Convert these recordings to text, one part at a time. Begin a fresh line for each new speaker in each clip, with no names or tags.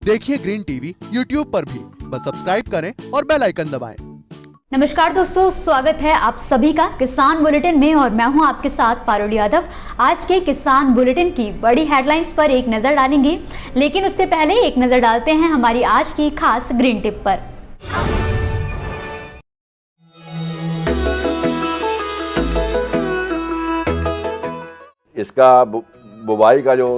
देखिए green TV YouTube पर भी, बस सब्सक्राइब करें और बेल आइकन दबाएं।
नमस्कार दोस्तों, स्वागत है आप सभी का किसान बुलेटिन में और मैं हूं आपके साथ पारुल यादव। आज के किसान बुलेटिन की बड़ी हेडलाइंस पर एक नजर डालेंगे, लेकिन उससे पहले एक नजर डालते हैं हमारी आज की खास ग्रीन टिप पर।
इसका बुवाई का जो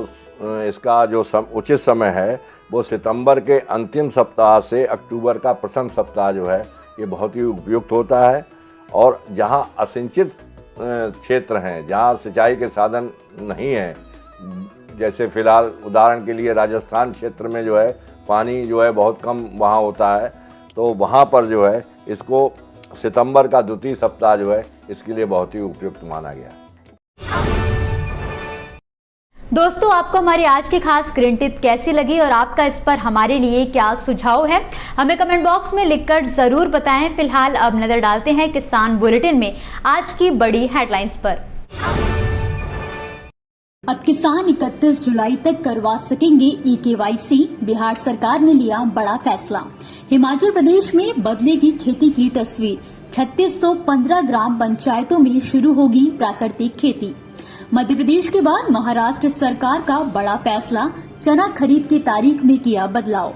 उचित समय है वो सितंबर के अंतिम सप्ताह से अक्टूबर का प्रथम सप्ताह जो है ये बहुत ही उपयुक्त होता है। और जहाँ असिंचित क्षेत्र हैं, जहाँ सिंचाई के साधन नहीं हैं, जैसे फिलहाल उदाहरण के लिए राजस्थान क्षेत्र में जो है पानी जो है बहुत कम वहाँ होता है, तो वहाँ पर जो है इसको सितंबर का द्वितीय सप्ताह जो है इसके लिए बहुत ही उपयुक्त माना गया है।
दोस्तों, आपको हमारी आज की खास ग्रीन टिप कैसी लगी और आपका इस पर हमारे लिए क्या सुझाव है, हमें कमेंट बॉक्स में लिखकर जरूर बताएं। फिलहाल अब नजर डालते हैं किसान बुलेटिन में आज की बड़ी हेडलाइंस पर।
अब किसान 31 जुलाई तक करवा सकेंगे eKYC। बिहार सरकार ने लिया बड़ा फैसला। हिमाचल प्रदेश में बदलेगी खेती की तस्वीर। 3615 ग्राम पंचायतों में शुरू होगी प्राकृतिक खेती। मध्य प्रदेश के बाद महाराष्ट्र सरकार का बड़ा फैसला, चना खरीद की तारीख में किया बदलाव।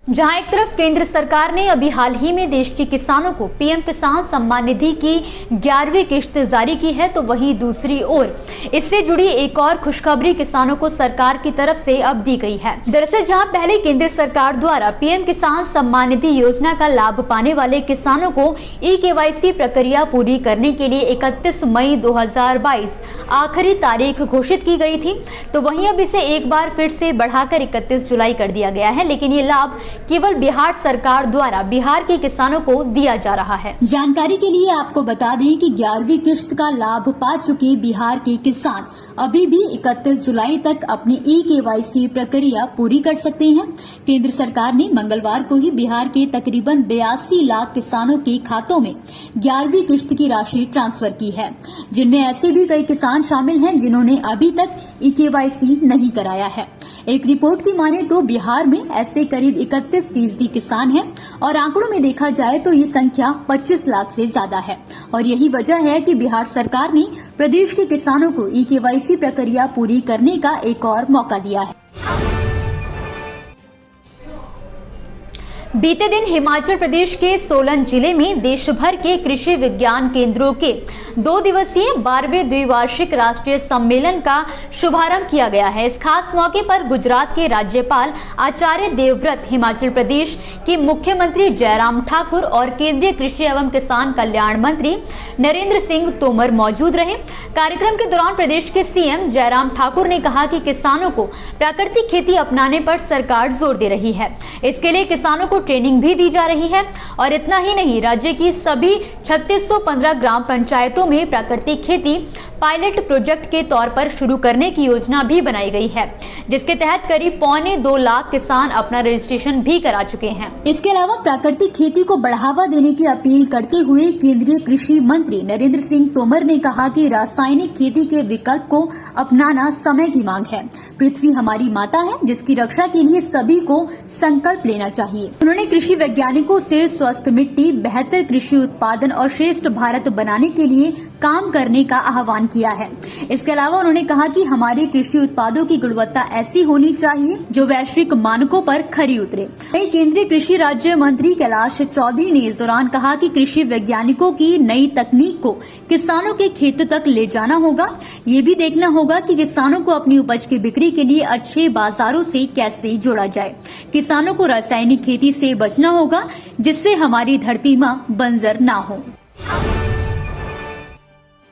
जहां एक तरफ केंद्र सरकार ने अभी हाल ही में देश के किसानों को पीएम किसान सम्मान निधि की 11वीं किश्त जारी की है, तो वहीं दूसरी ओर इससे जुड़ी एक और खुशखबरी किसानों को सरकार की तरफ से अब दी गई है। दरअसल जहां पहले केंद्र सरकार द्वारा पीएम किसान सम्मान निधि योजना का लाभ पाने वाले किसानों को eKYC प्रक्रिया पूरी करने के लिए 31 मई 2022 आखिरी तारीख घोषित की गई थी, तो वहीं अब इसे एक बार फिर से बढ़ाकर 31 जुलाई कर दिया गया है, लेकिन ये लाभ केवल बिहार सरकार द्वारा बिहार के किसानों को दिया जा रहा है।
जानकारी के लिए आपको बता दें कि 11वीं किश्त का लाभ पा चुके बिहार के किसान अभी भी 31 जुलाई तक अपनी eKYC प्रक्रिया पूरी कर सकते हैं। केंद्र सरकार ने मंगलवार को ही बिहार के तकरीबन 82 लाख किसानों के खातों में 11वीं किश्त की राशि ट्रांसफर की है, जिनमें ऐसे भी कई किसान शामिल हैं जिन्होंने अभी तक eKYC नहीं कराया है। एक रिपोर्ट की माने तो बिहार में ऐसे करीब 31% किसान हैं और आंकड़ों में देखा जाए तो ये संख्या 25 लाख से ज्यादा है। और यही वजह है कि बिहार सरकार ने प्रदेश के किसानों को eKYC प्रक्रिया पूरी करने का एक और मौका दिया है।
बीते दिन हिमाचल प्रदेश के सोलन जिले में देश भर के कृषि विज्ञान केंद्रों के 2 दिवसीय 12वें द्विवार्षिक राष्ट्रीय सम्मेलन का शुभारंभ किया गया है। इस खास मौके पर गुजरात के राज्यपाल आचार्य देवव्रत, हिमाचल प्रदेश के मुख्यमंत्री जयराम ठाकुर और केंद्रीय कृषि एवं किसान कल्याण मंत्री नरेंद्र सिंह तोमर मौजूद रहे। कार्यक्रम के दौरान प्रदेश के सीएम जयराम ठाकुर ने कहा कि किसानों को प्राकृतिक खेती अपनाने पर सरकार जोर दे रही है। इसके लिए किसानों को ट्रेनिंग भी दी जा रही है और इतना ही नहीं, राज्य की सभी 3615 ग्राम पंचायतों में प्राकृतिक खेती पायलट प्रोजेक्ट के तौर पर शुरू करने की योजना भी बनाई गई है, जिसके तहत करीब 1.25 लाख किसान अपना रजिस्ट्रेशन भी करा चुके हैं।
इसके अलावा प्राकृतिक खेती को बढ़ावा देने की अपील करते हुए केंद्रीय कृषि मंत्री नरेंद्र सिंह तोमर ने कहा कि रासायनिक खेती के विकल्प को अपनाना समय की मांग है। पृथ्वी हमारी माता है, जिसकी रक्षा के लिए सभी को संकल्प लेना चाहिए। उन्होंने कृषि वैज्ञानिकों से स्वस्थ मिट्टी, बेहतर कृषि उत्पादन और श्रेष्ठ भारत बनाने के लिए काम करने का आह्वान किया है। इसके अलावा उन्होंने कहा कि हमारे कृषि उत्पादों की गुणवत्ता ऐसी होनी चाहिए जो वैश्विक मानकों पर खरी उतरे। वहीं केंद्रीय कृषि राज्य मंत्री कैलाश चौधरी ने इस दौरान कहा कि कृषि वैज्ञानिकों की नई तकनीक को किसानों के खेतों तक ले जाना होगा। ये भी देखना होगा कि किसानों को अपनी उपज की बिक्री के लिए अच्छे बाजारों से कैसे जोड़ा जाए। किसानों को रासायनिक खेती से बचना होगा, जिससे हमारी धरती मां बंजर ना हो।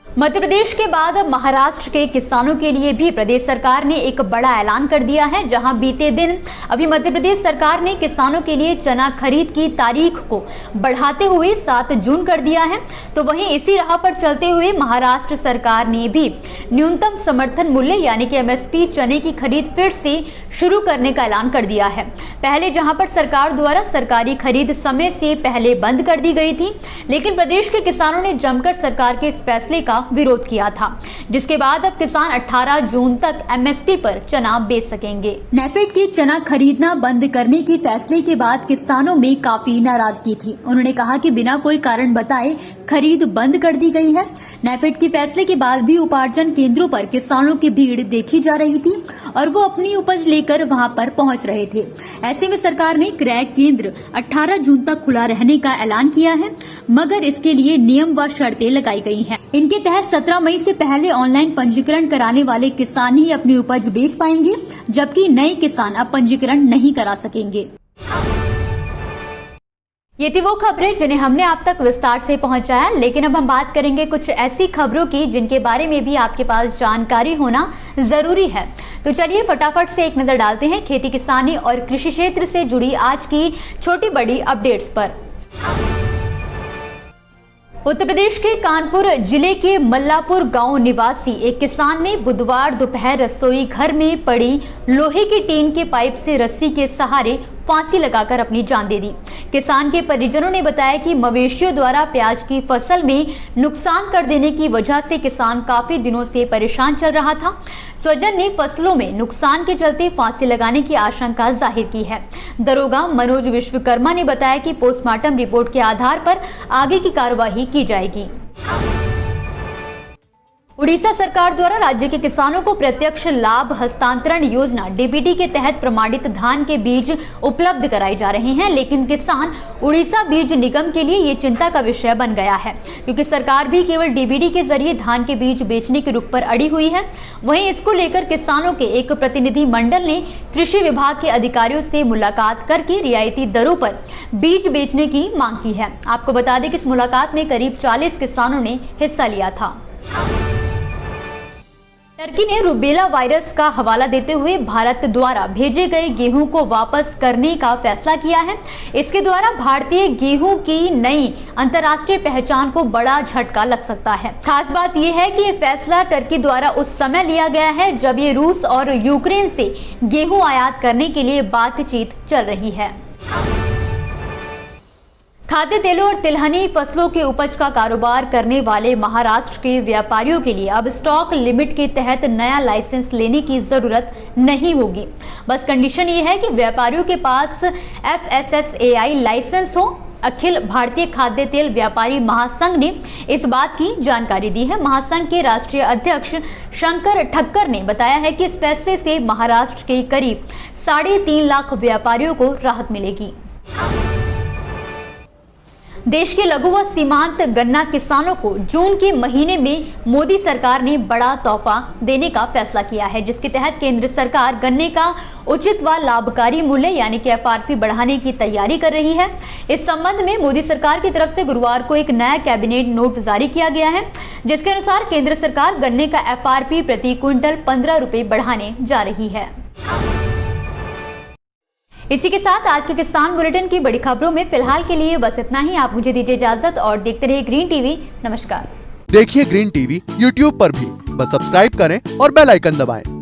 मध्य प्रदेश के बाद अब महाराष्ट्र के किसानों के लिए भी प्रदेश सरकार ने एक बड़ा ऐलान कर दिया है, जहां बीते दिन अभी मध्य प्रदेश सरकार ने किसानों के लिए चना खरीद की तारीख को बढ़ाते हुए 7 जून कर दिया है। तो वहीं इसी राह पर चलते हुए महाराष्ट्र सरकार ने भी न्यूनतम समर्थन मूल्य यानी कि MSP चने की खरीद फिर से शुरू करने का ऐलान कर दिया है। पहले जहां पर सरकार द्वारा सरकारी खरीद समय से पहले बंद कर दी गई थी, लेकिन प्रदेश के किसानों ने जमकर सरकार के इस फैसले का विरोध किया था, जिसके बाद अब किसान 18 जून तक एमएसपी पर चना बेच सकेंगे।
नेफेड के चना खरीदना बंद करने के फैसले के बाद किसानों में काफी नाराजगी थी। उन्होंने कहा कि बिना कोई कारण बताए खरीद बंद कर दी गई है। नेफेड के फैसले के बाद भी उपार्जन केंद्रों पर किसानों की भीड़ देखी जा रही थी और वो अपनी उपज लेकर वहां पर पहुंच रहे थे। ऐसे में सरकार ने क्रय केंद्र 18 जून तक खुला रहने का ऐलान किया है, मगर इसके लिए नियम व शर्तें लगाई गई हैं। इनके तहत 17 मई से पहले ऑनलाइन पंजीकरण कराने वाले किसान ही अपनी उपज बेच पाएंगे, जबकि नए किसान अब पंजीकरण नहीं करा सकेंगे।
ये थी वो खबरें जिन्हें हमने आप तक विस्तार से पहुंचाया, लेकिन अब हम बात करेंगे कुछ ऐसी खबरों की जिनके बारे में भी आपके पास जानकारी होना जरूरी है। तो चलिए फटाफट से एक नजर डालते हैं खेती किसानी और कृषि क्षेत्र से जुड़ी आज की छोटी बड़ी अपडेट्स पर। उत्तर प्रदेश के कानपुर जिले के मल्लापुर गांव निवासी एक किसान ने बुधवार दोपहर रसोई घर में पड़ी लोहे की टीन के पाइप से रस्सी के सहारे फांसी लगाकर अपनी जान दे दी। किसान के परिजनों ने बताया कि मवेशियों द्वारा प्याज की फसल में नुकसान कर देने की वजह से किसान काफी दिनों से परेशान चल रहा था। स्वजन ने फसलों में नुकसान के चलते फांसी लगाने की आशंका जाहिर की है। दरोगा मनोज विश्वकर्मा ने बताया कि पोस्टमार्टम रिपोर्ट के आधार पर आगे की कार्यवाही की जाएगी। उड़ीसा सरकार द्वारा राज्य के किसानों को प्रत्यक्ष लाभ हस्तांतरण योजना डीबीटी के तहत प्रमाणित धान के बीज उपलब्ध कराए जा रहे हैं, लेकिन किसान उड़ीसा बीज निगम के लिए ये चिंता का विषय बन गया है, क्योंकि सरकार भी केवल डीबीटी के जरिए धान के बीज बेचने के रुख पर अड़ी हुई है। वहीं इसको लेकर किसानों के एक प्रतिनिधि मंडल ने कृषि विभाग के अधिकारियों से मुलाकात करके रियायती दरों पर बीज बेचने की मांग की है। आपको बता दें कि इस मुलाकात में करीब 40 किसानों ने हिस्सा लिया था। टर्की ने रूबेला वायरस का हवाला देते हुए भारत द्वारा भेजे गए गेहूं को वापस करने का फैसला किया है। इसके द्वारा भारतीय गेहूं की नई अंतर्राष्ट्रीय पहचान को बड़ा झटका लग सकता है। खास बात यह है कि ये फैसला टर्की द्वारा उस समय लिया गया है जब ये रूस और यूक्रेन से गेहूं आयात करने के लिए बातचीत चल रही है। खाद्य तेलों और तिलहनी फसलों के उपज का कारोबार करने वाले महाराष्ट्र के व्यापारियों के लिए अब स्टॉक लिमिट के तहत नया लाइसेंस लेने की जरूरत नहीं होगी। बस कंडीशन ये है कि व्यापारियों के पास FSSAI लाइसेंस हो। अखिल भारतीय खाद्य तेल व्यापारी महासंघ ने इस बात की जानकारी दी है। महासंघ के राष्ट्रीय अध्यक्ष शंकर ठक्कर ने बताया है कि इस फैसले से महाराष्ट्र के करीब 3.5 लाख व्यापारियों को राहत मिलेगी। देश के लघु व सीमांत गन्ना किसानों को जून के महीने में मोदी सरकार ने बड़ा तोहफा देने का फैसला किया है, जिसके तहत केंद्र सरकार गन्ने का उचित व लाभकारी मूल्य यानी कि FRP बढ़ाने की तैयारी कर रही है। इस संबंध में मोदी सरकार की तरफ से गुरुवार को एक नया कैबिनेट नोट जारी किया गया है, जिसके अनुसार केंद्र सरकार गन्ने का FRP प्रति क्विंटल 15 रुपए बढ़ाने जा रही है। इसी के साथ आज के किसान बुलेटिन की बड़ी खबरों में फिलहाल के लिए बस इतना ही। आप मुझे दीजिए इजाजत और देखते रहिए ग्रीन टीवी। नमस्कार।
देखिए ग्रीन टीवी YouTube पर भी, बस सब्सक्राइब करें और बेल आइकन दबाएं।